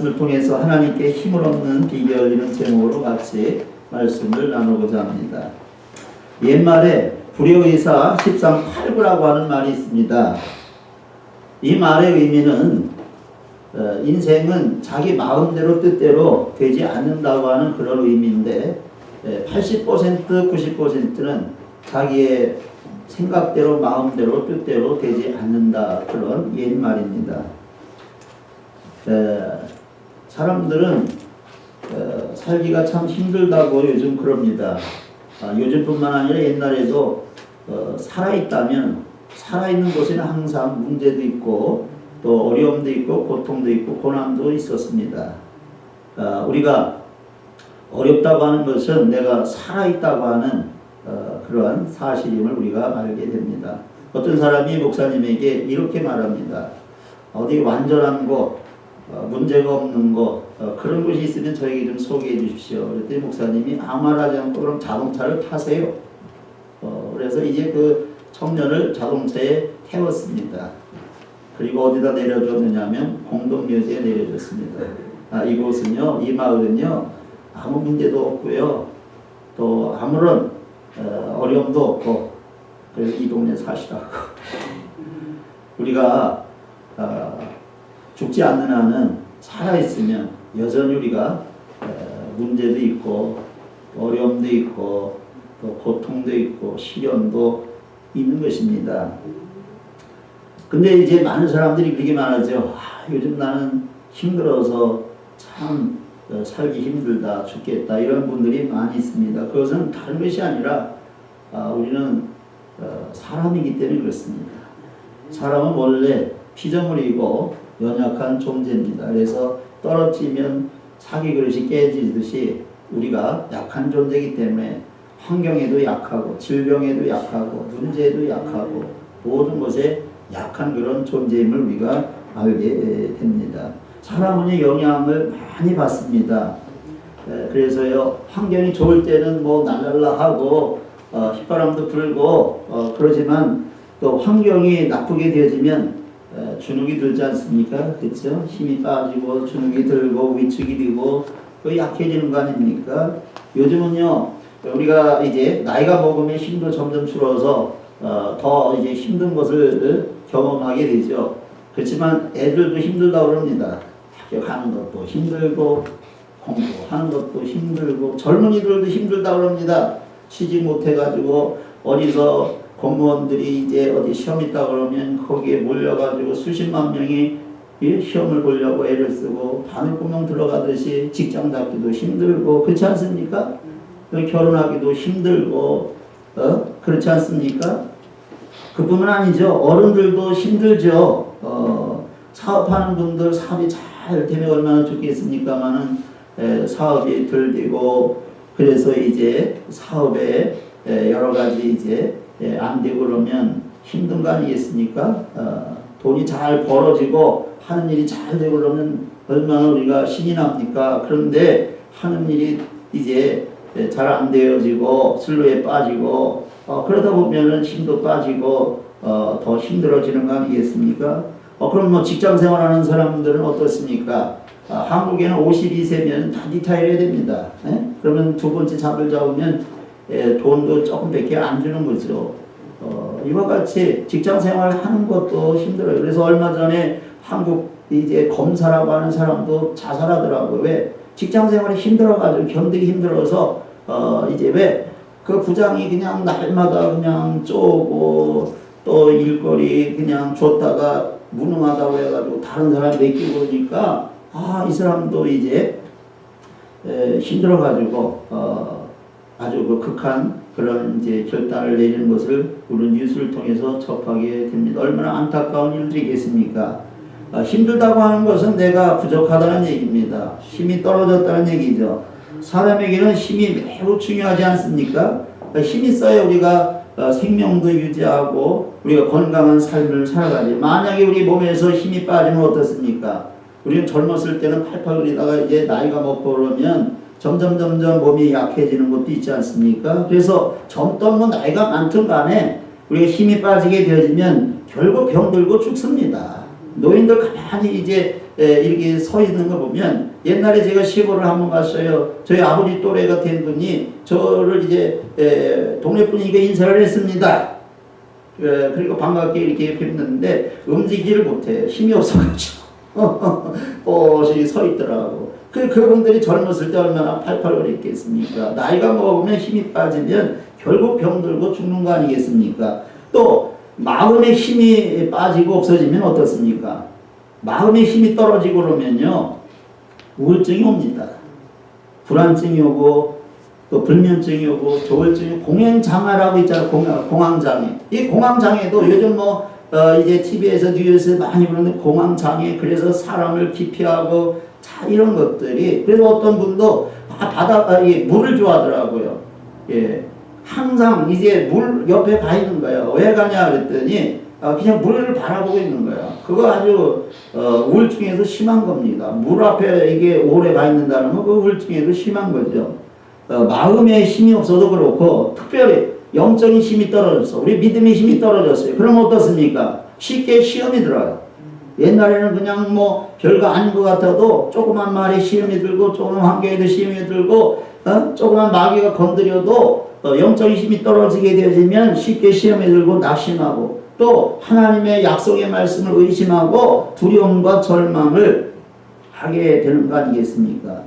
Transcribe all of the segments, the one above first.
말씀을 통해서 하나님께 힘을 얻는 비결 이런 제목으로 같이 말씀을 나누고자 합니다. 옛말에 불효의사 13 8구라고 하는 말이 있습니다. 이 말의 의미는 인생은 자기 마음대로 뜻대로 되지 않는다고 하는 그런 의미인데 80% 90%는 자기의 생각대로 마음대로 뜻대로 되지 않는다, 그런 옛말입니다. 사람들은 살기가 참 힘들다고 요즘 그럽니다. 요즘뿐만 아니라 옛날에도 살아있다면 살아있는 곳에는 항상 문제도 있고 또 어려움도 있고 고통도 있고 고난도 있었습니다. 우리가 어렵다고 하는 것은 내가 살아있다고 하는 그러한 사실임을 우리가 알게 됩니다. 어떤 사람이 목사님에게 이렇게 말합니다. 어디 완전한 곳, 문제가 없는 곳, 그런 곳이 있으면 저에게 좀 소개해 주십시오. 그랬더니 목사님이 아무 말 하지 않고 그럼 자동차를 타세요. 그래서 이제 그 청년을 자동차에 태웠습니다. 그리고 어디다 내려줬느냐면 공동묘지에 내려줬습니다. 이곳은요, 이 마을은요, 아무 문제도 없고요, 또 아무런 어려움도 없고, 그래서 이 동네 사시라고. 우리가 죽지 않는 한은 살아있으면 여전히 우리가 문제도 있고 어려움도 있고 또 고통도 있고 시련도 있는 것입니다. 근데 이제 많은 사람들이 그렇게 말하죠. 요즘 나는 힘들어서 참 살기 힘들다, 죽겠다, 이런 분들이 많이 있습니다. 그것은 다른 것이 아니라 우리는 사람이기 때문에 그렇습니다. 사람은 원래 피조물이고 연약한 존재입니다. 그래서 떨어지면 사기 그릇이 깨지듯이 우리가 약한 존재이기 때문에 환경에도 약하고 질병에도 약하고 문제에도 약하고 모든 것에 약한 그런 존재임을 우리가 알게 됩니다. 사람은 영향을 많이 받습니다. 그래서요, 환경이 좋을 때는 뭐 날랄라 하고 휘바람도 불고 그러지만 또 환경이 나쁘게 되어지면 주눅이 들지 않습니까? 그렇죠? 힘이 빠지고 주눅이 들고 위축이 되고 또 약해지는 거 아닙니까? 요즘은요, 우리가 이제 나이가 먹으면 힘도 점점 줄어서 더 이제 힘든 것을 경험하게 되죠. 그렇지만 애들도 힘들다고 그럽니다. 학교 가는 것도 힘들고 공부하는 것도 힘들고 젊은이들도 힘들다고 그럽니다. 취직 못해가지고 어디서 공무원들이 이제 어디 시험 있다 그러면 거기에 몰려가지고 수십만 명이 시험을 보려고 애를 쓰고 바늘구멍 들어가듯이 직장 잡기도 힘들고 그렇지 않습니까? 결혼하기도 힘들고 그렇지 않습니까? 그뿐만 아니죠. 어른들도 힘들죠. 사업하는 분들 사업이 잘 되면 얼마나 좋겠습니까마는 사업이 덜 되고 그래서 이제 사업에 여러 가지 이제 안 되고 그러면 힘든 거 아니겠습니까? 돈이 잘 벌어지고 하는 일이 잘 되고 그러면 얼마나 우리가 신이 납니까? 그런데 하는 일이 이제 잘 안 되어지고 슬로에 빠지고 그러다 보면은 힘도 빠지고 더 힘들어지는 거 아니겠습니까? 그럼 뭐 직장 생활하는 사람들은 어떻습니까? 한국에는 52세면 다 리타이어 해야 됩니다. 그러면 두 번째 잡을 잡으면 돈도 조금밖에 안 주는 거죠. 이와 같이 직장 생활 하는 것도 힘들어요. 그래서 얼마 전에 한국 이제 검사라고 하는 사람도 자살하더라고요. 왜? 직장 생활이 힘들어가지고 견디기 힘들어서 이제 왜? 그 부장이 그냥 날마다 그냥 쪼고 또 일거리 그냥 줬다가 무능하다고 해가지고 다른 사람 맡기고 그러니까 이 사람도 이제 힘들어가지고 아주 그 극한 그런 이제 결단을 내리는 것을 우리 뉴스를 통해서 접하게 됩니다. 얼마나 안타까운 일들이겠습니까? 힘들다고 하는 것은 내가 부족하다는 얘기입니다. 힘이 떨어졌다는 얘기죠. 사람에게는 힘이 매우 중요하지 않습니까? 힘이 있어야 우리가 생명도 유지하고 우리가 건강한 삶을 살아가지. 만약에 우리 몸에서 힘이 빠지면 어떻습니까? 우리는 젊었을 때는 팔팔 거리다가 이제 나이가 먹고 그러면 점점 몸이 약해지는 것도 있지 않습니까? 그래서 젊던 뭐 나이가 많든 간에 우리가 힘이 빠지게 되어지면 결국 병들고 죽습니다. 노인들 가만히 이제 이렇게 서 있는 거 보면 옛날에 제가 시골을 한번 갔어요. 저희 아버지 또래가 된 분이 저를 이제 동네 분위기가 인사를 했습니다. 그리고 반갑게 이렇게 뵙는데 움직이지를 못해요. 힘이 없어가지고 뽀시 서 있더라고. 그분들이 젊었을 때 얼마나 팔팔거렸겠습니까? 나이가 먹으면 힘이 빠지면 결국 병들고 죽는 거 아니겠습니까? 또 마음의 힘이 빠지고 없어지면 어떻습니까? 마음의 힘이 떨어지고 그러면요 우울증이 옵니다. 불안증이 오고 또 불면증이 오고 조울증이 공황장애라고 있잖아요. 공황장애. 이 공황장애도 요즘 이제 TV에서 뉴스에 많이 보는데 공황장애 그래서 사람을 기피하고 자 이런 것들이 그래서 어떤 분도 물을 좋아하더라고요. 예. 항상 이제 물 옆에 가 있는 거예요. 왜 가냐 그랬더니 그냥 물을 바라보고 있는 거예요. 그거 아주 우울증에도 심한 겁니다. 물 앞에 이게 오래 가 있는다는 건 그 우울증에도 심한 거죠. 마음의 힘이 없어도 그렇고 특별히 영적인 힘이 떨어졌어. 우리 믿음의 힘이 떨어졌어요. 그럼 어떻습니까? 쉽게 시험이 들어요. 옛날에는 그냥 별거 아닌 것 같아도 조그만 말에 시험이 들고 조그만 환경에도 시험이 들고 조그만 마귀가 건드려도 영적인 힘이 떨어지게 되어지면 쉽게 시험에 들고 낙심하고 또 하나님의 약속의 말씀을 의심하고 두려움과 절망을 하게 되는 거 아니겠습니까?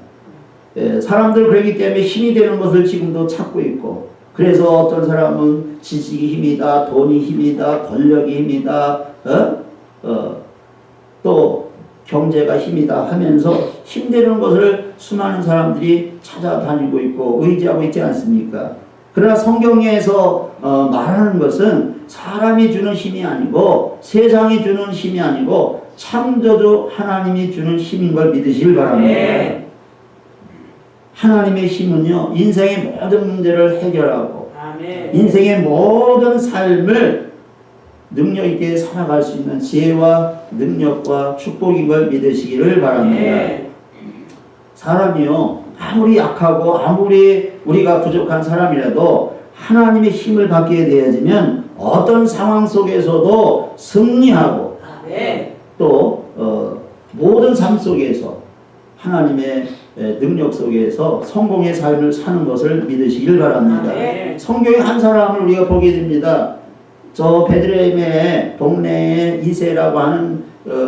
사람들 그러기 때문에 힘이 되는 것을 지금도 찾고 있고 그래서 어떤 사람은 지식이 힘이다, 돈이 힘이다, 권력이 힘이다, 또 경제가 힘이다 하면서 힘되는 것을 수많은 사람들이 찾아다니고 있고 의지하고 있지 않습니까? 그러나 성경에서 말하는 것은 사람이 주는 힘이 아니고 세상이 주는 힘이 아니고 창조주 하나님이 주는 힘인 걸 믿으시길 바랍니다. 네. 하나님의 힘은요 인생의 모든 문제를 해결하고 아멘. 인생의 모든 삶을 능력 있게 살아갈 수 있는 지혜와 능력과 축복인 걸 믿으시기를 바랍니다. 네. 사람이요 아무리 약하고 아무리 우리가 부족한 사람이라도 하나님의 힘을 받게 되어지면 어떤 상황 속에서도 승리하고 또 모든 삶 속에서 하나님의 능력 속에서 성공의 삶을 사는 것을 믿으시길 바랍니다. 성경의 한 사람을 우리가 보게 됩니다. 저 베들레헴의 동네에 이세라고 하는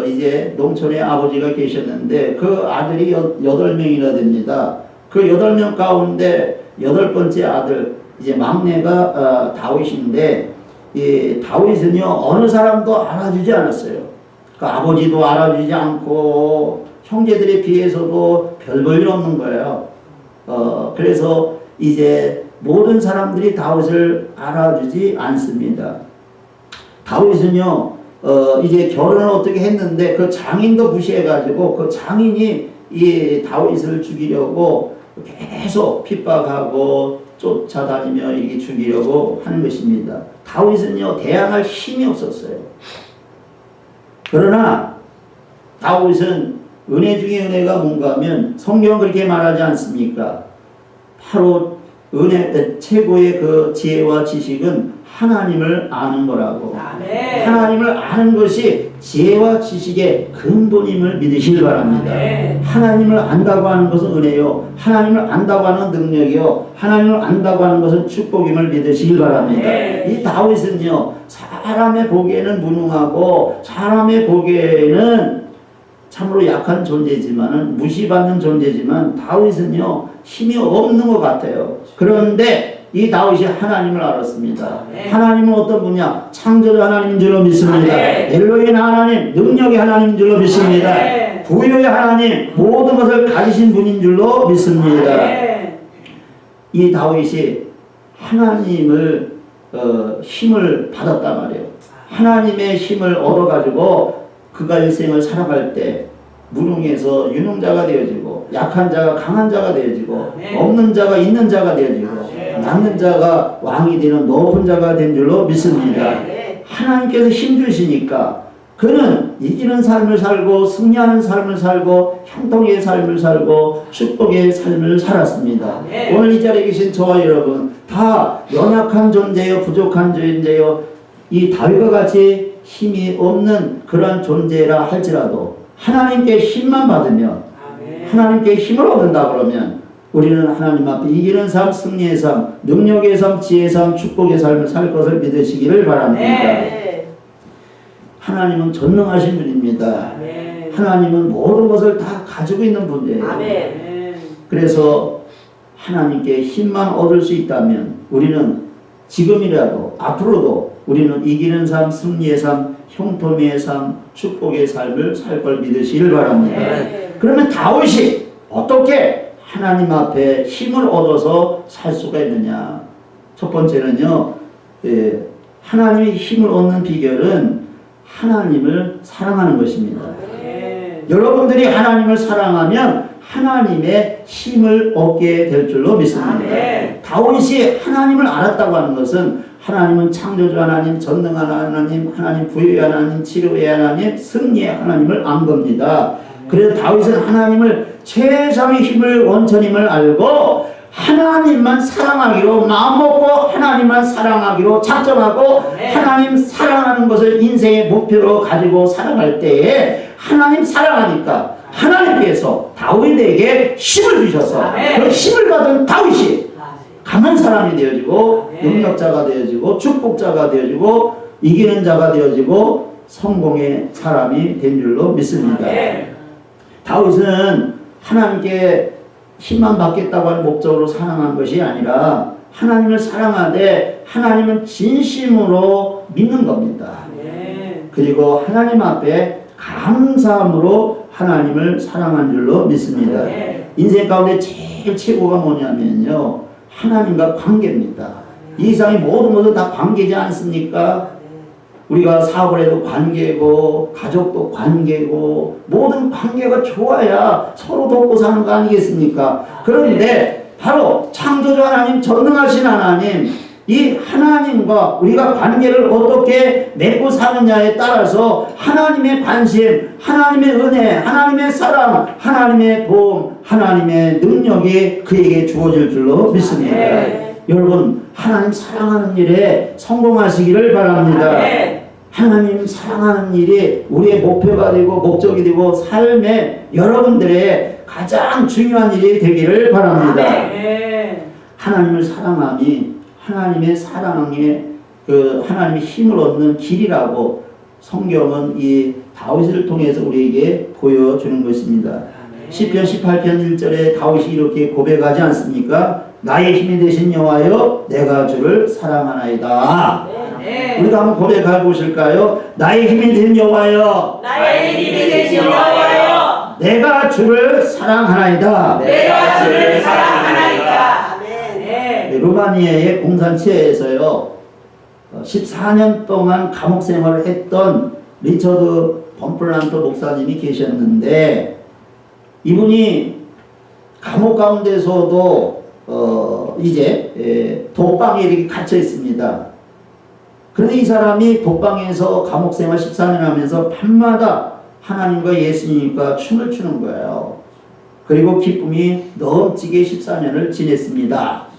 이제 농촌의 아버지가 계셨는데 그 아들이 8명이나 됩니다. 그 8명 가운데 8번째 아들 이제 막내가 다윗인데 이 다윗은요 어느 사람도 알아주지 않았어요. 그 아버지도 알아주지 않고 형제들에 비해서도 별 볼 일 없는 거예요. 그래서 이제 모든 사람들이 다윗을 알아주지 않습니다. 다윗은요 이제 결혼을 어떻게 했는데 그 장인도 무시해가지고 그 장인이 이 다윗을 죽이려고 계속 핍박하고 쫓아다니며 이렇게 죽이려고 하는 것입니다. 다윗은요 대항할 힘이 없었어요. 그러나 다윗은 은혜 중에 은혜가 뭔가 하면 성경은 그렇게 말하지 않습니까? 바로 은혜 최고의 그 지혜와 지식은 하나님을 아는 거라고. 아멘. 하나님을 아는 것이 지혜와 지식의 근본임을 믿으시길 바랍니다. 아멘. 하나님을 안다고 하는 것은 은혜요. 하나님을 안다고 하는 능력이요. 하나님을 안다고 하는 것은 축복임을 믿으시길 바랍니다. 아멘. 이 다윗은요. 사람의 보기에는 무능하고 사람의 보기에는 참으로 약한 존재지만은 무시받는 존재지만 다윗은요 힘이 없는 것 같아요. 그런데 이 다윗이 하나님을 알았습니다. 하나님은 어떤 분이냐? 창조주 하나님인 줄로 믿습니다. 엘로힘 하나님, 능력의 하나님인 줄로 믿습니다. 부유의 하나님, 모든 것을 가지신 분인 줄로 믿습니다. 이 다윗이 하나님을 힘을 받았단 말이에요. 하나님의 힘을 얻어가지고 그가 일생을 살아갈 때 무능해서 유능자가 되어지고 약한 자가 강한 자가 되어지고 없는 자가 있는 자가 되어지고 낳는 자가 왕이 되는 높은 자가 된 줄로 믿습니다. 하나님께서 힘 주시니까 그는 이기는 삶을 살고 승리하는 삶을 살고 형통의 삶을 살고 축복의 삶을 살았습니다. 오늘 이 자리에 계신 저와 여러분 다 연약한 존재요 부족한 존재요 이 다윗과 같이 힘이 없는 그런 존재라 할지라도 하나님께 힘만 받으면 하나님께 힘을 얻는다 그러면 우리는 하나님 앞에 이기는 삶, 승리의 삶, 능력의 삶, 지혜의 삶, 축복의 삶을 살 것을 믿으시기를 바랍니다. 하나님은 전능하신 분입니다. 하나님은 모든 것을 다 가지고 있는 분이에요. 그래서 하나님께 힘만 얻을 수 있다면 우리는 지금이라도 앞으로도 우리는 이기는 삶, 승리의 삶, 형통의 삶, 축복의 삶을 살 걸 믿으시길 바랍니다. 그러면 다윗이 어떻게 하나님 앞에 힘을 얻어서 살 수가 있느냐? 첫 번째는요, 하나님의 힘을 얻는 비결은 하나님을 사랑하는 것입니다. 여러분들이 하나님을 사랑하면 하나님의 힘을 얻게 될 줄로 믿습니다. 다윗이 하나님을 알았다고 하는 것은 하나님은 창조주 하나님, 전능한 하나님, 하나님 부유의 하나님, 치료의 하나님, 승리의 하나님을 안 겁니다. 그래서 다윗은 하나님을 최상의 힘을 원천임을 알고 하나님만 사랑하기로 마음먹고 하나님만 사랑하기로 작정하고 하나님 사랑하는 것을 인생의 목표로 가지고 살아갈 때에 하나님 사랑하니까 하나님께서 다윗에게 힘을 주셔서 그 힘을 받은 다윗이 강한 사람이 되어지고 능력자가 되어지고 축복자가 되어지고 이기는 자가 되어지고 성공의 사람이 된 줄로 믿습니다. 다윗은 하나님께 힘만 받겠다고 하는 목적으로 사랑한 것이 아니라 하나님을 사랑하되 하나님은 진심으로 믿는 겁니다. 그리고 하나님 앞에 감사함으로 하나님을 사랑한 줄로 믿습니다. 인생 가운데 제일 최고가 뭐냐면요, 하나님과 관계입니다. 이 세상의 모든 것은 다 관계지 않습니까? 우리가 사업을 해도 관계고 가족도 관계고 모든 관계가 좋아야 서로 돕고 사는 거 아니겠습니까? 그런데 바로 창조주 하나님, 전능하신 하나님, 이 하나님과 우리가 관계를 어떻게 맺고 사느냐에 따라서 하나님의 관심, 하나님의 은혜, 하나님의 사랑, 하나님의 도움, 하나님의 능력이 그에게 주어질 줄로 믿습니다. 여러분, 하나님 사랑하는 일에 성공하시기를 바랍니다. 하나님 사랑하는 일이 우리의 목표가 되고 목적이 되고 삶의 여러분들의 가장 중요한 일이 되기를 바랍니다. 하나님을 사랑함이 하나님의 사랑에 하나님의 힘을 얻는 길이라고 성경은 이 다윗을 통해서 우리에게 보여주는 것입니다. 시편 18편 1절에 다윗이 이렇게 고백하지 않습니까? 나의 힘이 되신 여호와여, 내가 주를 사랑하나이다. 우리도 한번 고백해 보실까요? 나의 힘이 된 여호와여, 나의 힘이 되신 여호와여, 내가 주를 사랑하나이다. 내가 주를 사랑하나이다. 루마니아의 공산치에서요 14년 동안 감옥 생활을 했던 리처드 범플란트 목사님이 계셨는데, 이분이 감옥 가운데서도 이제 독방에 이렇게 갇혀 있습니다. 그런데 이 사람이 독방에서 감옥 생활 14년 하면서 밤마다 하나님과 예수님과 춤을 추는 거예요. 그리고 기쁨이 넘치게 14년을 지냈습니다.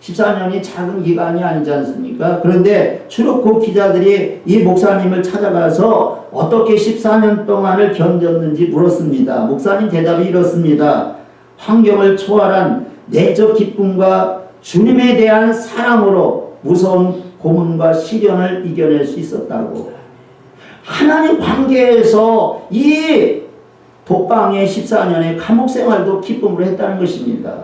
14년이 작은 기간이 아니지 않습니까? 그런데 추르코 기자들이 이 목사님을 찾아가서 어떻게 14년 동안을 견뎠는지 물었습니다. 목사님 대답이 이렇습니다. 환경을 초월한 내적 기쁨과 주님에 대한 사랑으로 무서운 고문과 시련을 이겨낼 수 있었다고. 하나님 관계에서 이 독방의 14년의 감옥 생활도 기쁨으로 했다는 것입니다.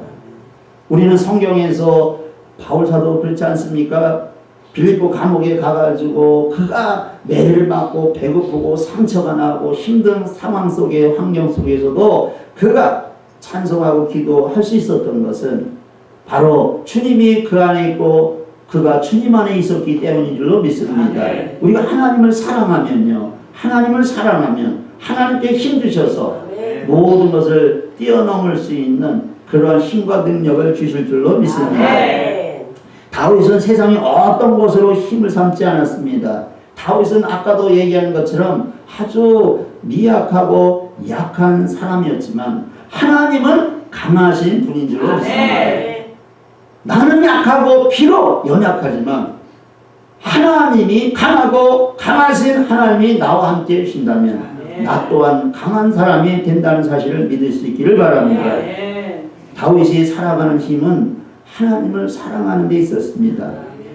우리는 성경에서 바울 사도 그렇지 않습니까? 빌립보 감옥에 가가지고 그가 매를 맞고 배고프고 상처가 나고 힘든 상황 속에 환경 속에서도 그가 찬송하고 기도할 수 있었던 것은 바로 주님이 그 안에 있고 그가 주님 안에 있었기 때문인 줄로 믿습니다. 우리가 하나님을 사랑하면요, 하나님을 사랑하면 하나님께 힘 주셔서 모든 것을 뛰어넘을 수 있는 그러한 힘과 능력을 주실 줄로 믿습니다. 다윗은 세상에 어떤 것으로 힘을 삼지 않았습니다. 다윗은 아까도 얘기한 것처럼 아주 미약하고 약한 사람이었지만 하나님은 강하신 분인 줄로 믿습니다. 나는 약하고 비록 연약하지만 하나님이 강하고 강하신 하나님이 나와 함께 계신다면 나 또한 강한 사람이 된다는 사실을 믿을 수 있기를 바랍니다. 다윗이 살아가는 힘은 하나님을 사랑하는 데 있었습니다.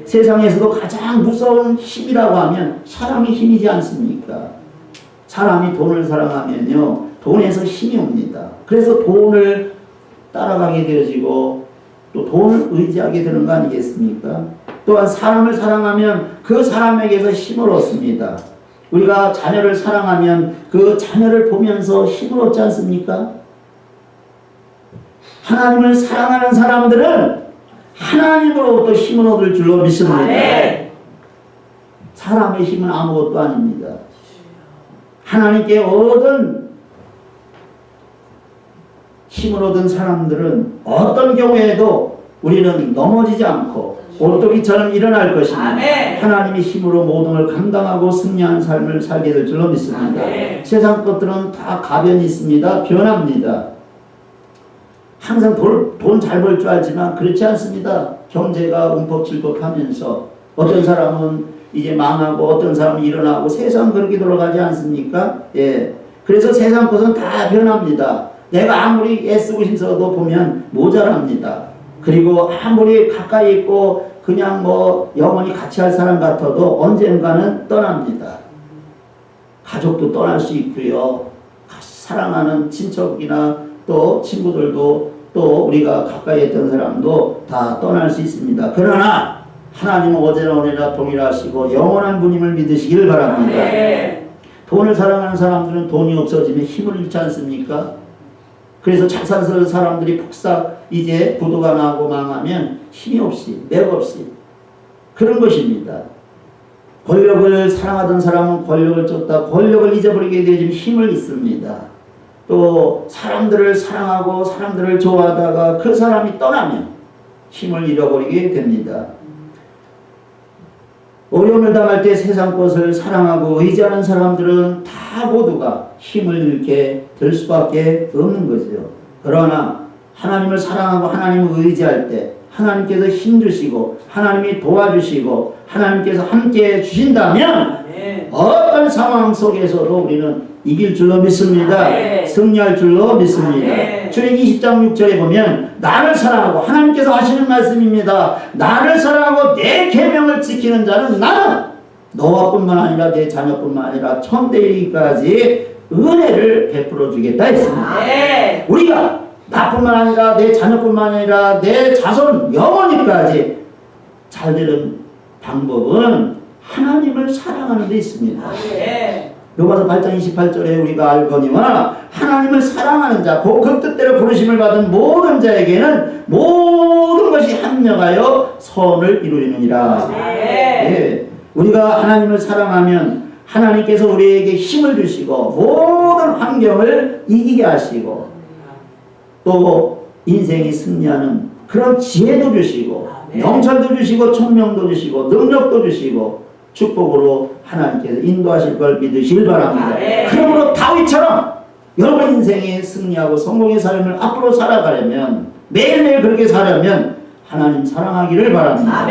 세상에서도 가장 무서운 힘이라고 하면 사람의 힘이지 않습니까? 사람이 돈을 사랑하면요, 돈에서 힘이 옵니다. 그래서 돈을 따라가게 되어지고 또 돈을 의지하게 되는 거 아니겠습니까? 또한 사람을 사랑하면 그 사람에게서 힘을 얻습니다. 우리가 자녀를 사랑하면 그 자녀를 보면서 힘을 얻지 않습니까? 하나님을 사랑하는 사람들은 하나님으로부터 힘을 얻을 줄로 믿습니다. 사람의 힘은 아무것도 아닙니다. 하나님께 힘을 얻은 사람들은 어떤 경우에도 우리는 넘어지지 않고 오토기처럼 일어날 것입니다. 하나님의 힘으로 모든 걸 감당하고 승리한 삶을 살게 될 줄로 믿습니다. 세상 것들은 다 가변이 있습니다. 변합니다. 항상 돈 잘 벌 줄 알지만 그렇지 않습니다. 경제가 움푹질푹하면서 어떤 사람은 이제 망하고 어떤 사람은 일어나고 세상 그렇게 돌아가지 않습니까? 예. 그래서 세상 것은 다 변합니다. 내가 아무리 애쓰고 힘써도 보면 모자랍니다. 그리고 아무리 가까이 있고 그냥 영원히 같이 할 사람 같아도 언젠가는 떠납니다. 가족도 떠날 수 있고요. 사랑하는 친척이나 또 친구들도 또 우리가 가까이 했던 사람도 다 떠날 수 있습니다. 그러나 하나님은 어제나 오늘나 동일하시고 영원한 분임을 믿으시기를 바랍니다. 돈을 사랑하는 사람들은 돈이 없어지면 힘을 잃지 않습니까? 그래서 잘 사는 사람들이 이제 부도가 나고 망하면 힘이 없이, 맥 없이 그런 것입니다. 권력을 사랑하던 사람은 권력을 쫓다 권력을 잊어버리게 되면 힘을 잃습니다. 또 사람들을 사랑하고 사람들을 좋아하다가 그 사람이 떠나면 힘을 잃어버리게 됩니다. 어려움을 당할 때 세상 것을 사랑하고 의지하는 사람들은 다 모두가 힘을 잃게 될 수밖에 없는 거죠. 그러나 하나님을 사랑하고 하나님을 의지할 때 하나님께서 힘주시고 하나님이 도와주시고 하나님께서 함께해 주신다면 어떤 상황 속에서도 우리는 이길 줄로 믿습니다. 승리할 줄로 믿습니다. 출애굽 20장 6절에 보면 나를 사랑하고 하나님께서 하시는 말씀입니다. 나를 사랑하고 내 계명을 지키는 자는 나는 너와 뿐만 아니라 내 자녀뿐만 아니라 천대 이르기까지 은혜를 베풀어 주겠다 했습니다. 우리가 나뿐만 아니라 내 자녀뿐만 아니라 내 자손 영원히까지 잘 되는 방법은 하나님을 사랑하는 데 있습니다. 로마서 8장 28절에 우리가 알거니와 하나님을 사랑하는 자, 그 뜻대로 부르심을 받은 모든 자에게는 모든 것이 합력하여 선을 이루리느니라. 예. 우리가 하나님을 사랑하면 하나님께서 우리에게 힘을 주시고 모든 환경을 이기게 하시고 또 인생이 승리하는 그런 지혜도 주시고 명철도 주시고 총명도 주시고 능력도 주시고 축복으로 하나님께서 인도하실 걸 믿으시길 바랍니다. 그러므로 다윗처럼 여러분 인생에 승리하고 성공의 삶을 앞으로 살아가려면 매일매일 그렇게 살려면 하나님 사랑하기를 바랍니다.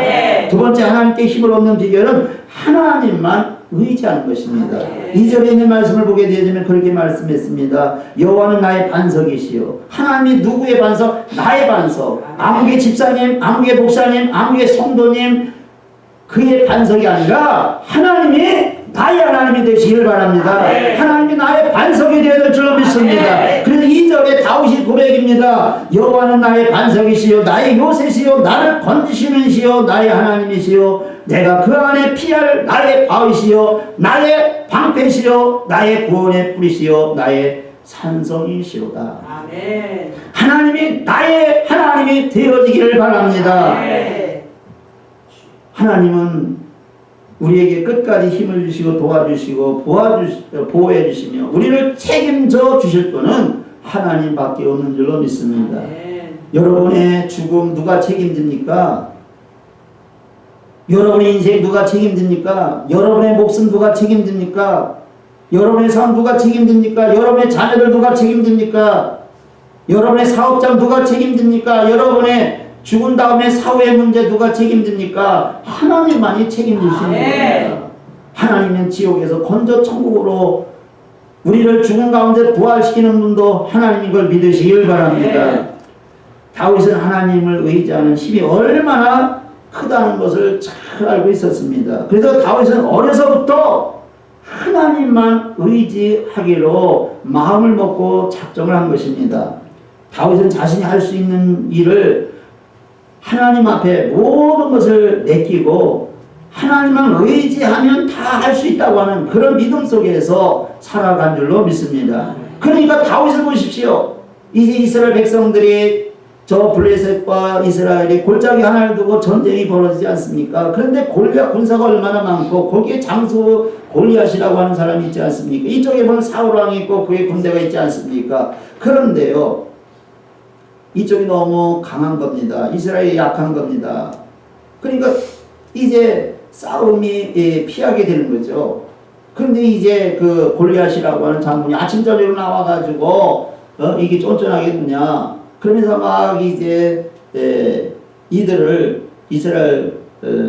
두 번째 하나님께 힘을 얻는 비결은 하나님만 의지하는 것입니다. 2절에 있는 말씀을 보게 되면 그렇게 말씀했습니다. 여호와는 나의 반석이시요. 하나님이 누구의 반석? 나의 반석. 아무개 집사님, 아무개 목사님, 아무개 성도님 그의 반석이 아니라 하나님이 나의 하나님이 되시길 바랍니다. 하나님이 나의 반석이 되어야 될 줄로 믿습니다. 그래서 2절에 다윗이 고백입니다. 여호와는 나의 반석이시요 나의 요새시요 나를 건지시는 시요 나의 하나님이시요 내가 그 안에 피할 나의 바위시요 나의 방패시요 나의 구원의 뿌리시요 나의 산성이시로다. 하나님이 나의 하나님이 되어지기를 바랍니다. 하나님은 우리에게 끝까지 힘을 주시고 도와주시고 보호해 주시며 우리를 책임져 주실 분은 하나님밖에 없는 줄로 믿습니다. 여러분의 죽음 누가 책임집니까? 여러분의 인생 누가 책임집니까? 여러분의 목숨 누가 책임집니까? 여러분의 삶 누가 책임집니까? 여러분의 자녀들 누가 책임집니까? 여러분의 사업장 누가 책임집니까? 여러분의 죽은 다음에 사후의 문제 누가 책임집니까? 하나님만이 책임지시는 겁니다. 하나님은 지옥에서 건져 천국으로 우리를 죽은 가운데 부활시키는 분도 하나님인 걸 믿으시길 바랍니다. 다윗은 하나님을 의지하는 힘이 얼마나 크다는 것을 잘 알고 있었습니다. 그래서 다윗은 어려서부터 하나님만 의지하기로 마음을 먹고 작정을 한 것입니다. 다윗은 자신이 할 수 있는 일을 하나님 앞에 모든 것을 맡기고 하나님만 의지하면 다 할 수 있다고 하는 그런 믿음 속에서 살아간 줄로 믿습니다. 그러니까 다윗을 보십시오. 이제 이스라엘 백성들이 저 블레셋과 이스라엘이 골짜기 하나를 두고 전쟁이 벌어지지 않습니까? 그런데 골리앗 군사가 얼마나 많고 거기에 장수 골리앗이라고 하는 사람이 있지 않습니까? 이쪽에 보면 사울왕이 있고 그의 군대가 있지 않습니까? 그런데요, 이쪽이 너무 강한 겁니다. 이스라엘이 약한 겁니다. 그러니까 이제 싸움이 피하게 되는 거죠. 그런데 이제 그 골리앗이라고 하는 장군이 아침 저녁으로 나와가지고 이게 쫀쫀하겠느냐, 그러면서 막 이제 이들을 이스라엘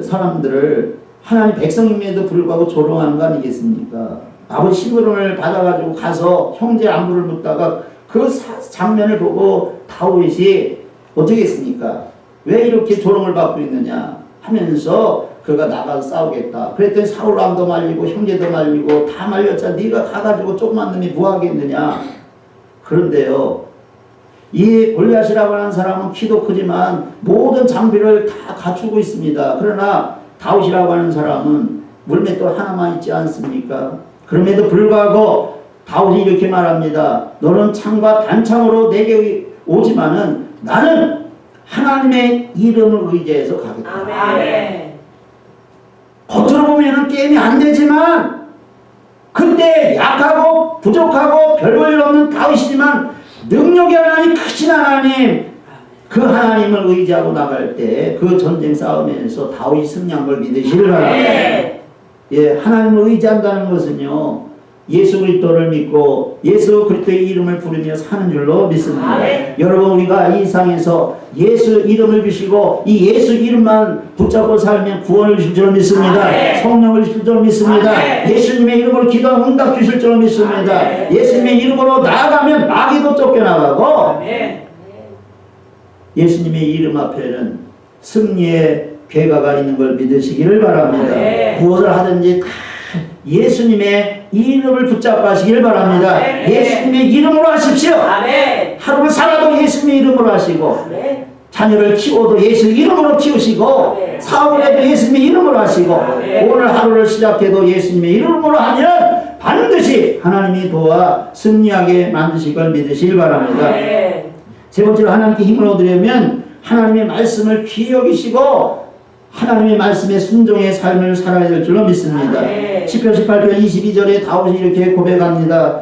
사람들을 하나님 백성임에도 불구하고 조롱하는 거 아니겠습니까? 아버지 심부름을 받아가지고 가서 형제 안부를 묻다가 그 장면을 보고 다윗이 어떻게 했습니까? 왜 이렇게 조롱을 받고 있느냐 하면서 그가 나가서 싸우겠다. 그랬더니 사울왕도 말리고 형제도 말리고 다 말렸잖아. 네가 가가지고 조그만 놈이 뭐 하겠느냐. 그런데요, 이 골리앗이라고 하는 사람은 키도 크지만 모든 장비를 다 갖추고 있습니다. 그러나 다윗이라고 하는 사람은 물맷돌 하나만 있지 않습니까? 그럼에도 불구하고 다윗이 이렇게 말합니다. 너는 창과 단창으로 내게 오지만은 나는 하나님의 이름을 의지해서 가겠다. 아멘. 겉으로 보면은 게임이 안 되지만 그때 약하고 부족하고 별 볼 일 없는 다윗이지만 능력의 하나님, 크신 하나님, 그 하나님을 의지하고 나갈 때 그 전쟁 싸움에서 다윗이 승리한 걸 믿으시길 바랍니다. 예, 하나님을 의지한다는 것은요, 예수 그리스도를 믿고 예수 그리스도의 이름을 부르며 사는 줄로 믿습니다. 여러분, 우리가 이 세상에서 예수 이름을 주시고 이 예수 이름만 붙잡고 살면 구원을 주실 줄 믿습니다. 성령을 주실 줄 믿습니다. 예수님의 이름으로 기도하면 응답 주실 줄 믿습니다. 예수님의 이름으로 나아가면 마귀도 쫓겨나가고 예수님의 이름 앞에는 승리의 괴가가 있는 걸 믿으시기를 바랍니다. 무엇을 하든지 다 예수님의 이름을 붙잡고 하시기를 바랍니다. 예수님의 이름으로 하십시오. 하루를 살아도 예수님의 이름으로 하시고, 자녀를 키워도 예수 이름으로 키우시고, 사업을 해도 예수님의 이름으로 하시고, 오늘 하루를 시작해도 예수님의 이름으로 하면 반드시 하나님이 도와 승리하게 만드실 걸 믿으시길 바랍니다. 세 번째로 하나님께 힘을 얻으려면 하나님의 말씀을 귀히 여기시고 하나님의 말씀에 순종의 삶을 살아야 될 줄로 믿습니다. 시편 18편 22절에 다윗이 이렇게 고백합니다.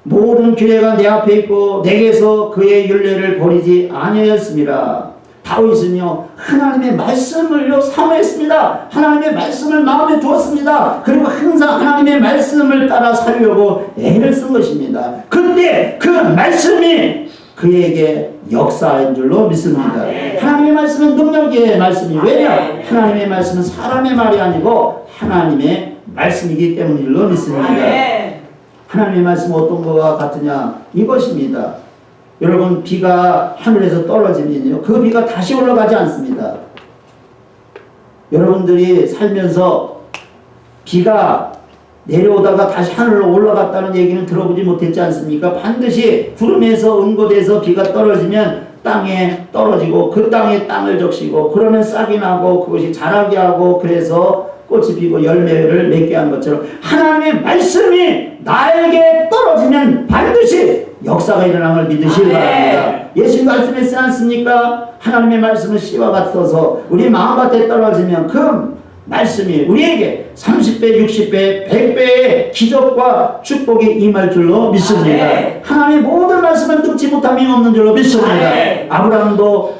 모든 규례가 내 앞에 있고 내게서 그의 율례를 버리지 아니하였습니다. 다윗은요, 하나님의 말씀을요 사모했습니다. 하나님의 말씀을 마음에 두었습니다. 그리고 항상 하나님의 말씀을 따라 살려고 애를 쓴 것입니다. 그때 그 말씀이 그에게 역사인 줄로 믿습니다. 하나님의 말씀은 능력의 말씀이, 왜냐? 하나님의 말씀은 사람의 말이 아니고 하나님의 말씀이기 때문인 줄로 믿습니다. 하나님의 말씀은 어떤 것과 같으냐? 이것입니다. 여러분, 비가 하늘에서 떨어지면요, 그 비가 다시 올라가지 않습니다. 여러분들이 살면서 비가 내려오다가 다시 하늘로 올라갔다는 얘기는 들어보지 못했지 않습니까? 반드시 구름에서 응고돼서 비가 떨어지면 땅에 떨어지고 그 땅에 땅을 적시고 그러면 싹이 나고 그것이 자라게 하고 그래서 꽃이 피고 열매를 맺게 한 것처럼 하나님의 말씀이 나에게 떨어지면 반드시 역사가 일어난 걸 믿으시기 바랍니다. 예수님 말씀했지 않습니까? 하나님의 말씀은 씨와 같아서 우리 마음밭에 떨어지면 그 말씀이 우리에게 30배, 60배, 100배의 기적과 축복이 임할 줄로 믿습니다. 하나님의 모든 말씀은 득지 못함이 없는 줄로 믿습니다. 아브라함도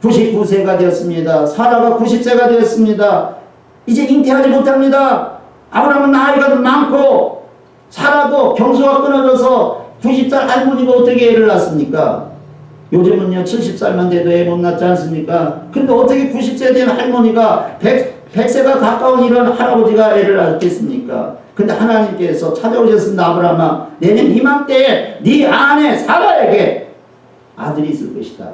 99세가 되었습니다. 사라가 90세가 되었습니다. 이제 잉태하지 못합니다. 아브라함은 나이가 많고 사라도 경수가 끊어져서 90살 할머니가 어떻게 애를 낳습니까? 요즘은요 70살만 돼도 애 못 낳지 않습니까? 근데 어떻게 90세 된 할머니가 100세가 가까운 이런 할아버지가 애를 낳겠습니까? 근데 하나님께서 찾아오셨습니다. 아브라함아, 내년 이맘때에 네 아내 사라에게 아들이 있을 것이다.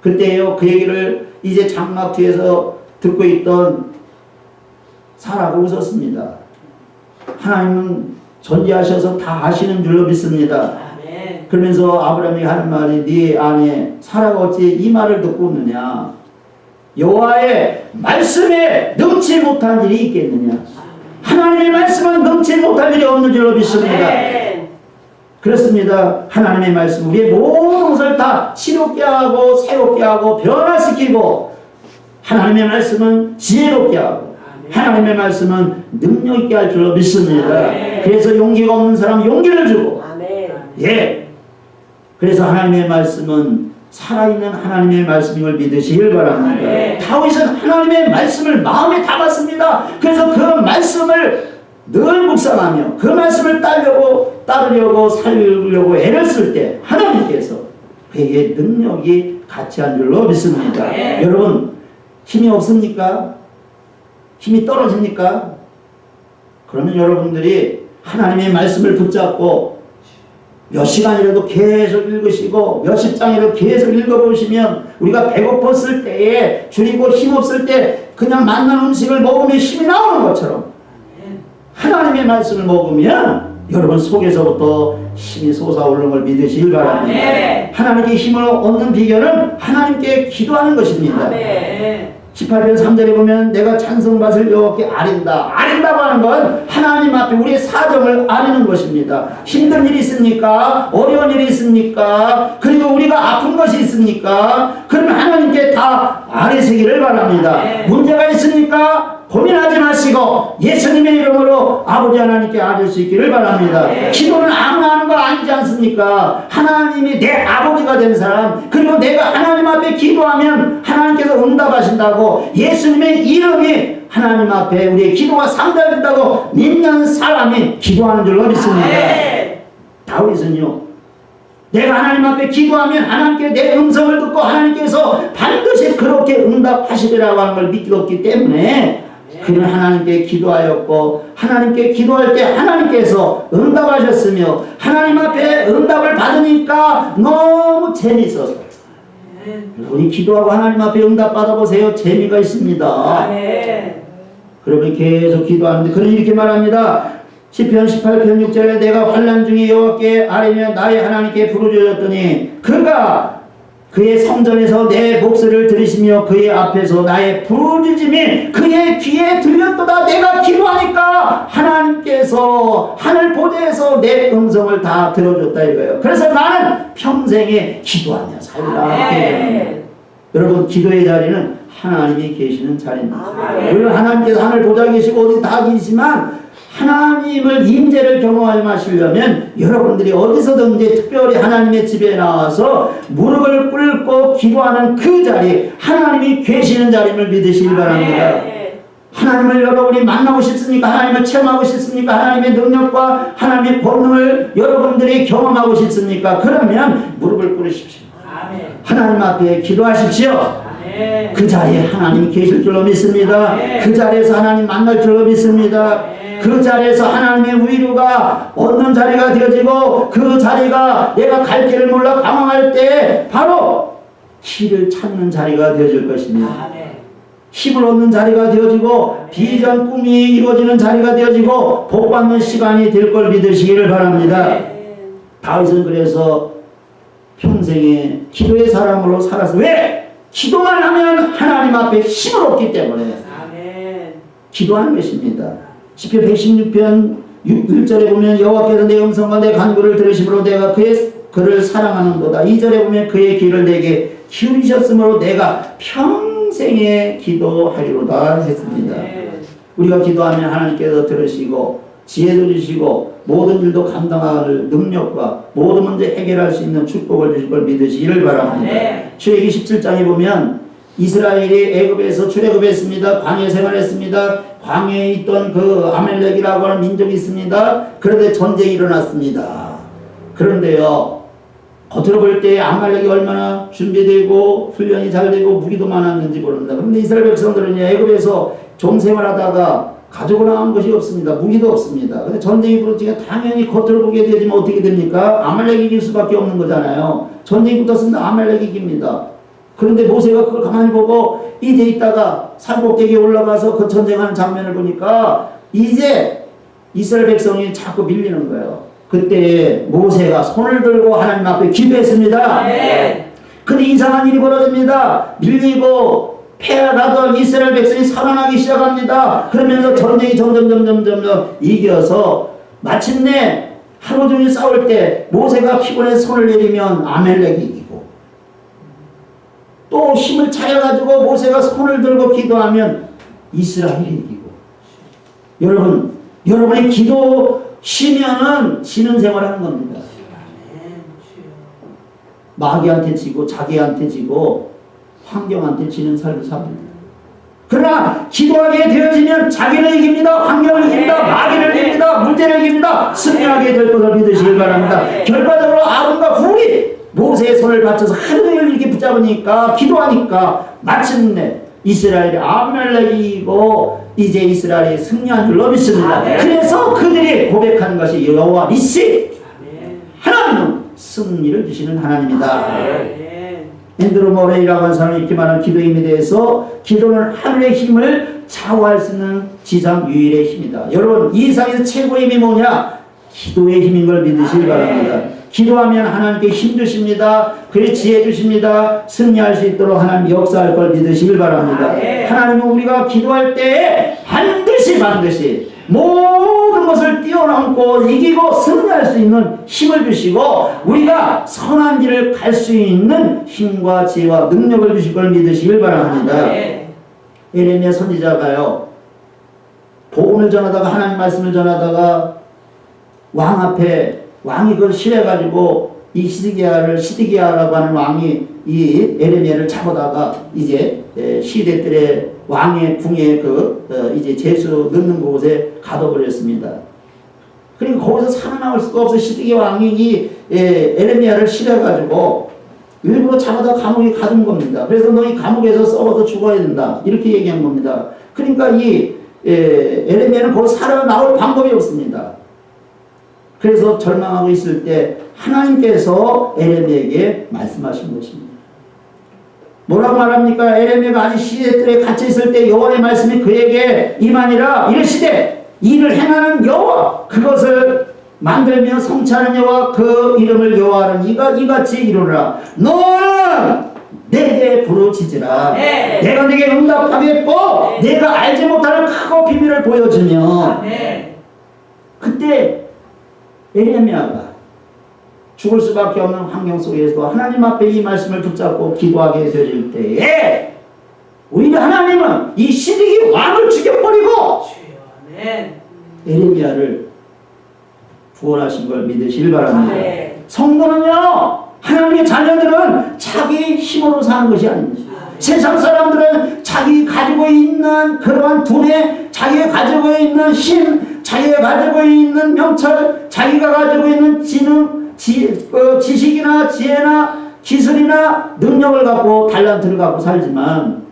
그때요 그 얘기를 이제 장막 뒤에서 듣고 있던 사라가 웃었습니다. 하나님은 존재하셔서 다 아시는 줄로 믿습니다. 아멘. 그러면서 아브라함이 하는 말이 네 아내 사라가 어찌 이 말을 듣고 웃느냐? 여호와의 말씀에 능치 못한 일이 있겠느냐? 하나님의 말씀은 능치 못한 일이 없는 줄로 믿습니다. 아멘. 그렇습니다. 하나님의 말씀 우리의 모든 것을 다 새롭게 하고 새롭게 하고 변화시키고 하나님의 말씀은 지혜롭게 하고 하나님의 말씀은 능력 있게 할 줄로 믿습니다. 아멘. 그래서 용기가 없는 사람 용기를 주고 아멘. 예. 그래서 하나님의 말씀은 살아있는 하나님의 말씀임을 믿으시길 바랍니다. 아멘. 다윗은 하나님의 말씀을 마음에 담았습니다. 그래서 그 말씀을 늘 묵상하며 그 말씀을 따르려고 살려고 애를 쓸 때 하나님께서 그에게 능력이 같이 한 줄로 믿습니다. 아멘. 여러분 힘이 없습니까? 힘이 떨어집니까? 그러면 여러분들이 하나님의 말씀을 붙잡고 몇 시간이라도 계속 읽으시고 몇십 장이라도 계속 읽어보시면 우리가 배고팠을 때에 줄이고 힘없을 때 그냥 맛난 음식을 먹으면 힘이 나오는 것처럼 하나님의 말씀을 먹으면 여러분 속에서부터 힘이 솟아오르는 걸 믿으시길 바랍니다. 아멘. 하나님께 힘을 얻는 비결은 하나님께 기도하는 것입니다. 아멘. 18편 3절에 보면 내가 찬송받을 여호와께 아린다. 아린다고 하는 건 하나님 앞에 우리의 사정을 아리는 것입니다. 힘든 일이 있습니까? 어려운 일이 있습니까? 그리고 우리가 아픈 것이 있습니까? 그러면 하나님께 다 아리시기를 바랍니다. 네. 문제가 있습니까? 고민하지 마시고 예수님의 이름으로 아버지 하나님께 아릴 수 있기를 바랍니다. 네. 기도는 아무나 하는 거 아니지 않습니까? 하나님이 내 아버지가 된 사람 그리고 내가 하나님 앞에 기도하면 하나님께서 응답하신다고 예수님의 이름이 하나님 앞에 우리의 기도가 상달된다고 믿는 사람이 기도하는 줄로 믿습니다. 네. 다윗은요 내가 하나님 앞에 기도하면 하나님께 내 음성을 듣고 하나님께서 반드시 그렇게 응답하시리라고 하는 걸 믿었기 때문에 그는 하나님께 기도하였고 하나님께 기도할 때 하나님께서 응답하셨으며 하나님 앞에 응답을 받으니까 너무 재미있어서 우리 기도하고 하나님 앞에 응답 받아보세요. 재미가 있습니다. 아멘. 그러면 계속 기도하는데 그는 이렇게 말합니다. 시편 18편 6절에 내가 환난 중에 여호와께 아뢰며 나의 하나님께 부르짖었더니 그가 그의 성전에서 내 목소리를 들으시며 그의 앞에서 나의 부르짖음이 그의 귀에 들렸도다. 내가 기도하니까 하나님께서 하늘 보좌에서 내 음성을 다 들어줬다 이거예요. 그래서 나는 평생에 기도하며 살리라. 여러분 기도의 자리는 하나님이 계시는 자리입니다. 물론 하나님께서 하늘 보좌에 계시고 어디 다 계시지만 하나님을 임재를 경험하지 마시려면 여러분들이 어디서든지 특별히 하나님의 집에 나와서 무릎을 꿇고 기도하는 그 자리 하나님이 계시는 자리를 믿으시기 바랍니다. 하나님을 여러분이 만나고 싶습니까? 하나님을 체험하고 싶습니까? 하나님의 능력과 하나님의 권능을 여러분들이 경험하고 싶습니까? 그러면 무릎을 꿇으십시오. 하나님 앞에 기도하십시오. 그 자리에 하나님이 계실 줄로 믿습니다. 그 자리에서 하나님 만날 줄로 믿습니다. 그 자리에서 하나님의 위로가 얻는 자리가 되어지고 그 자리가 내가 갈 길을 몰라 방황할 때 바로 길을 찾는 자리가 되어질 것입니다. 힘을 얻는 자리가 되어지고 비전 꿈이 이루어지는 자리가 되어지고 복받는 시간이 될 걸 믿으시기를 바랍니다. 다윗은 그래서 평생에 기도의 사람으로 살아서 왜? 기도만 하면 하나님 앞에 힘을 얻기 때문에 기도하는 것입니다. 시편 116편 1절에 보면 여호와께서 내 음성과 내 간구를 들으심으로 내가 그를 사랑하는도다. 2절에 보면 그의 귀를 내게 기울이셨으므로 내가 평생에 기도하리로다 했습니다. 우리가 기도하면 하나님께서 들으시고 지혜도 주시고 모든 일도 감당할 능력과 모든 문제 해결할 수 있는 축복을 주실 걸 믿으시기를 바랍니다. 출애굽기 17장에 보면 이스라엘이 애굽에서 출애굽했습니다. 광야 생활했습니다. 광야에 있던 그 아멜렉이라고 하는 민족이 있습니다. 그런데 전쟁이 일어났습니다. 그런데요 겉으로 볼 때 아말렉이 얼마나 준비되고 훈련이 잘 되고 무기도 많았는지 모릅니다. 그런데 이스라엘 백성들은 애굽에서 종생활하다가 가지고 나온 것이 없습니다. 무기도 없습니다. 근데 전쟁이 벌어지면 당연히 겉으로 보게 되지만 어떻게 됩니까? 아말렉이 이길 수밖에 없는 거잖아요. 전쟁이 붙었습니다. 아말렉이 이깁니다. 그런데 모세가 그걸 가만히 보고 이제 있다가 산꼭대기에 올라가서 그 전쟁하는 장면을 보니까 이제 이스라엘 백성이 자꾸 밀리는 거예요. 그때 모세가 손을 들고 하나님 앞에 기도했습니다. 네. 근데 이상한 일이 벌어집니다. 밀리고 패하던 이스라엘 백성이 살아나기 시작합니다. 그러면서 전쟁이 점점 이겨서 마침내 하루 종일 싸울 때 모세가 피곤해서 손을 내리면 아멜렉이 이기고 또 힘을 차려가지고 모세가 손을 들고 기도하면 이스라엘이 이기고 여러분의 기도 쉬면은 쉬는 생활하는 겁니다. 마귀한테 지고 자기한테 지고 환경한테 지는 삶을 삽니다. 그러나 기도하게 되어지면 자기를 이깁니다. 환경을 이깁니다. 마귀를 이깁니다. 문제를 이깁니다. 승리하게 될 것을 믿으시길 바랍니다. 결과적으로 아론과 훌이 모세의 손을 받쳐서 하루 종일 이렇게 붙잡으니까 기도하니까 마침내 이스라엘이 아말렉이 이기고 이제 이스라엘이 승리한 줄로 믿습니다. 그래서 그들이 고백한 것이 여호와 니시, 하나님은 승리를 주시는 하나님이다. 앤드루 모레이라고 하는 사람이 이렇게 말하는 기도의 힘에 대해서 기도는 하늘의 힘을 좌우할 수 있는 지상 유일의 힘이다. 여러분 이 세상에서 최고의 힘이 뭐냐? 기도의 힘인 걸 믿으시기 바랍니다. 기도하면 하나님께 힘 주십니다. 그의 지혜 주십니다. 승리할 수 있도록 하나님 역사할 걸 믿으시길 바랍니다. 하나님은 우리가 기도할 때에 반드시 모든 것을 뛰어넘고 이기고 승리할 수 있는 힘을 주시고 우리가 선한 길을 갈 수 있는 힘과 지혜와 능력을 주실 걸 믿으시길 바랍니다. 예레미야 선지자가요, 복음을 전하다가 하나님 말씀을 전하다가 왕 앞에 왕이 그걸 싫어가지고 이 시드기야라고 하는 왕이 이 예레미야를 잡아다가 이제 시대들의 왕의 궁에 이제 제수 넣는 곳에 가둬버렸습니다. 그리고 거기서 살아남을 수가 없어. 시드기야 왕이 이 예레미야를 싫어가지고 일부러 잡아다 감옥에 가둔 겁니다. 그래서 너희 감옥에서 썩어서 죽어야 된다. 이렇게 얘기한 겁니다. 그러니까 이 예레미야는 거기서 살아나올 방법이 없습니다. 그래서 절망하고 있을 때 하나님께서 예레미야에게 말씀하신 것입니다. 뭐라고 말합니까? 예레미야가 아직 시대들에 갇혀 있을 때 여호와의 말씀이 그에게 임하니라 이르시되 이를 행하는 여호와 그것을 만들며 성취하는 여호와 그 이름을 여호와는 이같이 이루라. 너는 내게 부르짖으라. 내가 네게 응답하겠고 내가 알지 못하는 크고 비밀을 보여주며 그때 예레미야가 죽을 수밖에 없는 환경 속에서도 하나님 앞에 이 말씀을 붙잡고 기도하게 되질 때에 오히려 하나님은 이 시드기 왕을 죽여버리고 예레미야를 구원하신 걸 믿으시길 바랍니다. 성도는요, 하나님의 자녀들은 자기 힘으로 사는 것이 아닙니다. 세상 사람들은 자기 가지고 있는 그러한 두뇌, 자기가 가지고 있는 힘, 자기가 가지고 있는 명철, 자기가 가지고 있는 지식이나 지혜나 기술이나 능력을 갖고 달란트를 갖고 살지만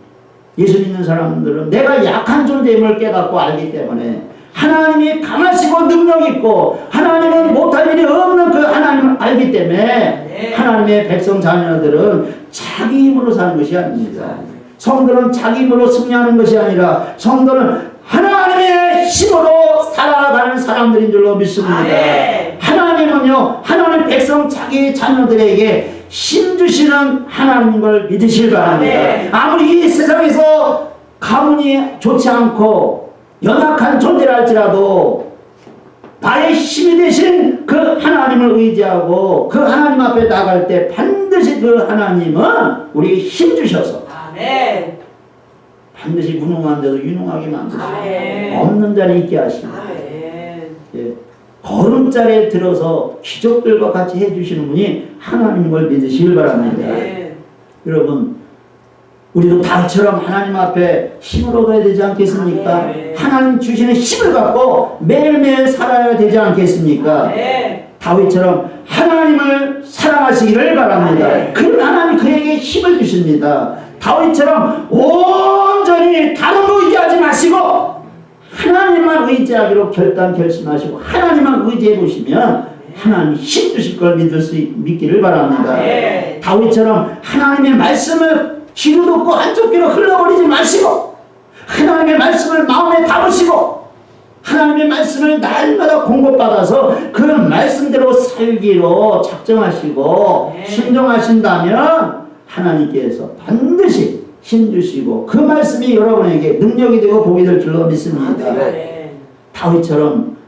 예수 믿는 사람들은 내가 약한 존재임을 깨닫고 알기 때문에 하나님이 강하시고 능력 있고 하나님은 못할 일이 없는 그 하나님을 알기 때문에 하나님의 백성 자녀들은 자기 힘으로 사는 것이 아닙니다. 성도는 자기 힘으로 승리하는 것이 아니라 성도는 하나님의 힘으로 살아가는 사람들인 줄로 믿습니다. 하나님은요, 하나님 백성 자기 자녀들에게 힘 주시는 하나님인 걸 믿으실 바랍니다. 아무리 이 세상에서 가문이 좋지 않고 연약한 존재라 할지라도 나의 힘이 되신 그 하나님을 의지하고 그 하나님 앞에 나갈 때 반드시 그 하나님은 우리에게 힘 주셔서 반드시 무능한 데도 유능하게 만드시고 없는 자리 있게 하시고 걸음자리에 들어서 기적들과 같이 해주시는 분이 하나님인 걸 믿으시길 바랍니다. 여러분 우리도 다윗처럼 하나님 앞에 힘을 얻어야 되지 않겠습니까? 하나님 주시는 힘을 갖고 매일매일 살아야 되지 않겠습니까? 다윗처럼 하나님을 사랑하시 하시기를 바랍니다. 아멘. 그럼 하나님 그에게 힘을 주십니다. 다윗처럼 온전히 다른 거 의지하지 마시고 하나님만 의지하기로 결심하시고 하나님만 의지해 보시면 하나님 힘 주실 걸 믿기를 바랍니다. 아멘. 다윗처럼 하나님의 말씀을 귀로 듣고 한쪽 귀로 흘러버리지 마시고 하나님의 말씀을 마음에 담으시고 하나님의 말씀을 날마다 공급받아서 그 말씀대로 살기로 작정하시고 네. 순종하신다면 하나님께서 반드시 힘주시고 그 말씀이 여러분에게 능력이 되고 복이 될 줄로 믿습니다. 아멘. 다윗처럼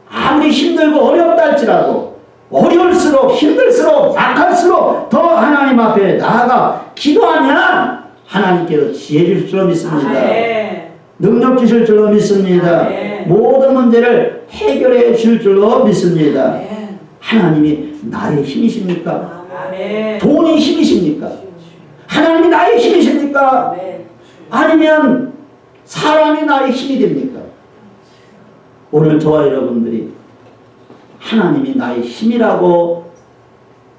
아무리 힘들고 어렵다 할지라도 어려울수록 힘들수록 약할수록 더 하나님 앞에 나아가 기도하면 하나님께서 지혜 주실 줄로 믿습니다. 아멘. 능력 주실 줄로 믿습니다. 아멘. 모든 문제를 해결해 주실 줄로 믿습니다. 아멘. 하나님이 나의 힘이십니까? 아멘. 돈이 힘이십니까? 하나님이 나의 힘이십니까? 아멘. 아니면 사람이 나의 힘이 됩니까? 오늘 저와 여러분들이 하나님이 나의 힘이라고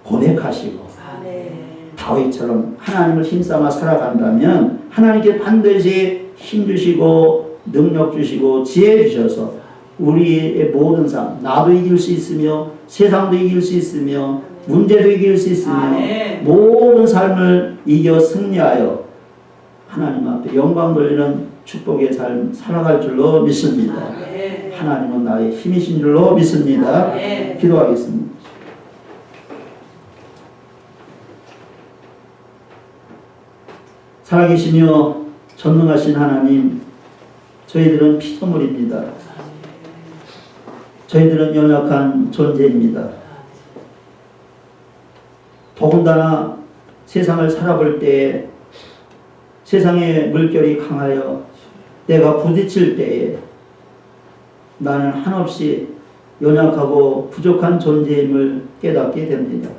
고백하시고 아멘. 다윗처럼 하나님을 힘삼아 살아간다면 하나님께 반드시 힘 주시고 능력 주시고 지혜 주셔서 우리의 모든 삶 나도 이길 수 있으며 세상도 이길 수 있으며 문제도 이길 수 있으며 아멘. 모든 삶을 이겨 승리하여 하나님 앞에 영광 돌리는 축복의 삶 살아갈 줄로 믿습니다. 아멘. 하나님은 나의 힘이신 줄로 믿습니다. 아멘. 기도하겠습니다. 살아계시며 전능하신 하나님, 저희들은 피조물입니다. 저희들은 연약한 존재입니다. 더군다나 세상을 살아볼 때 세상의 물결이 강하여 내가 부딪힐 때에 나는 한없이 연약하고 부족한 존재임을 깨닫게 됩니다.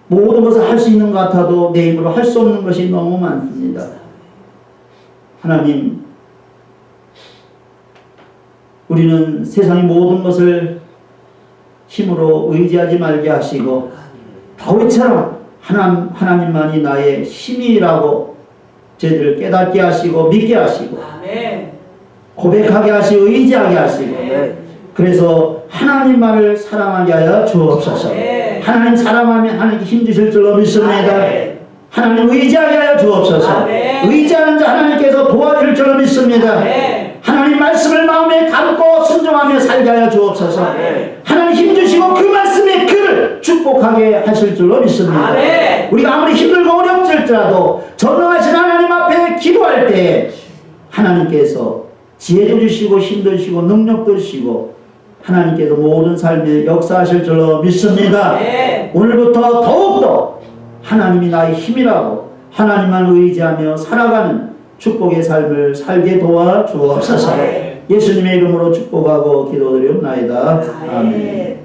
모든 것을 할 수 있는 것 같아도 내 힘으로 할 수 없는 것이 너무 많습니다. 하나님, 우리는 세상의 모든 것을 힘으로 의지하지 말게 하시고 다윗처럼 하나님만이 나의 힘이라고 저희들을 깨닫게 하시고 믿게 하시고 아멘. 고백하게 하시고 의지하게 하시고 아멘. 그래서 하나님만을 사랑하게 하여 주옵소서. 아멘. 하나님 사랑하면 하나님께 힘주실 줄로 믿습니다. 아멘. 하나님 의지하게 하여 주옵소서. 아멘. 의지하는 자 하나님께서 도와줄 줄로 믿습니다. 아멘. 하나님 말씀을 마음에 담고 순종하며 살게 하여 주옵소서. 아멘. 하나님 힘주시고 그 말씀의 그를 축복하게 하실 줄로 믿습니다. 아멘. 우리가 아무리 힘들고 어렵을지라도 전능하신 하나님 앞에 기도할 때 하나님께서 지혜도 주시고 힘도 주시고 능력도 주시고 하나님께서 모든 삶에 역사하실 줄로 믿습니다. 아멘. 오늘부터 더욱더 하나님이 나의 힘이라고 하나님만 의지하며 살아가는 축복의 삶을 살게 도와 주옵소서. 아멘. 예수님의 이름으로 축복하고 기도드리옵나이다. 아멘.